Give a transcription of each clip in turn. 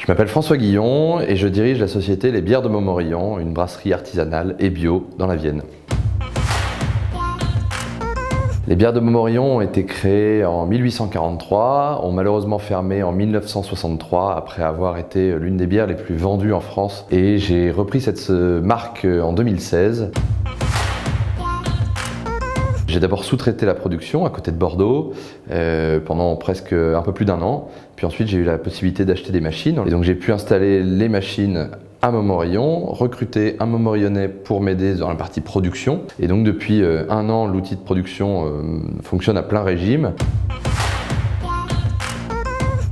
Je m'appelle François Guillon et je dirige la société Les Bières de Montmorillon, une brasserie artisanale et bio dans la Vienne. Les Bières de Montmorillon ont été créées en 1843, ont malheureusement fermé en 1963 après avoir été l'une des bières les plus vendues en France, et j'ai repris cette marque en 2016. J'ai d'abord sous-traité la production à côté de Bordeaux pendant presque un peu plus d'un an. Puis ensuite, j'ai eu la possibilité d'acheter des machines. Et donc j'ai pu installer les machines à Montmorillon, recruter un Montmorillonnais pour m'aider dans la partie production. Et donc depuis un an, l'outil de production fonctionne à plein régime.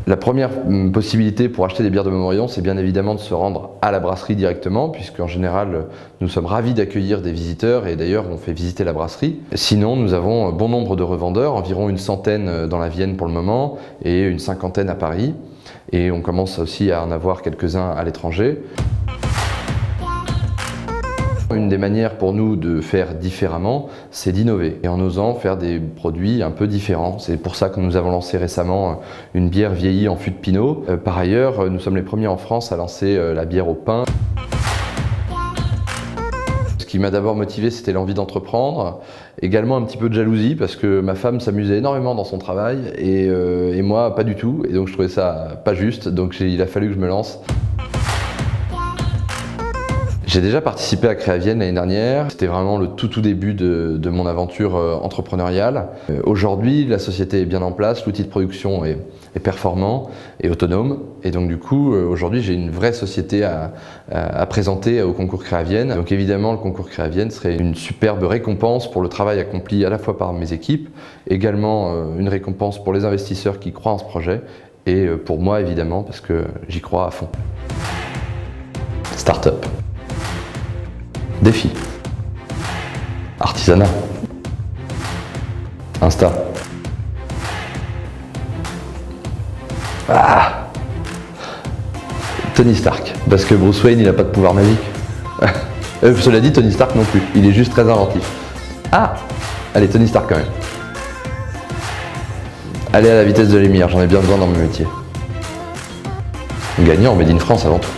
La première possibilité pour acheter des bières de Montmorillon, c'est bien évidemment de se rendre à la brasserie directement, puisqu'en général, nous sommes ravis d'accueillir des visiteurs et d'ailleurs, on fait visiter la brasserie. Sinon, nous avons bon nombre de revendeurs, environ une centaine dans la Vienne pour le moment et une cinquantaine à Paris. Et on commence aussi à en avoir quelques-uns à l'étranger. Une des manières pour nous de faire différemment, c'est d'innover et en osant faire des produits un peu différents. C'est pour ça que nous avons lancé récemment une bière vieillie en fût de pinot. Par ailleurs, nous sommes les premiers en France à lancer la bière au pain. Ce qui m'a d'abord motivé, c'était l'envie d'entreprendre, également un petit peu de jalousie parce que ma femme s'amusait énormément dans son travail et moi pas du tout, et donc je trouvais ça pas juste, donc il a fallu que je me lance. J'ai déjà participé à Créavienne l'année dernière, c'était vraiment le tout début de mon aventure entrepreneuriale. Aujourd'hui, la société est bien en place, l'outil de production est performant et autonome, et donc du coup, aujourd'hui, j'ai une vraie société à présenter au concours Créavienne. Donc évidemment, le concours Créavienne serait une superbe récompense pour le travail accompli à la fois par mes équipes, également une récompense pour les investisseurs qui croient en ce projet, et pour moi évidemment, parce que j'y crois à fond. Start-up. Défi. Artisanat. Insta. Tony Stark. Parce que Bruce Wayne, il n'a pas de pouvoir magique. Cela dit, Tony Stark non plus. Il est juste très inventif. Allez, Tony Stark quand même. Aller à la vitesse de l'émir, j'en ai bien besoin dans mon métier. Gagnant, Made in France avant tout.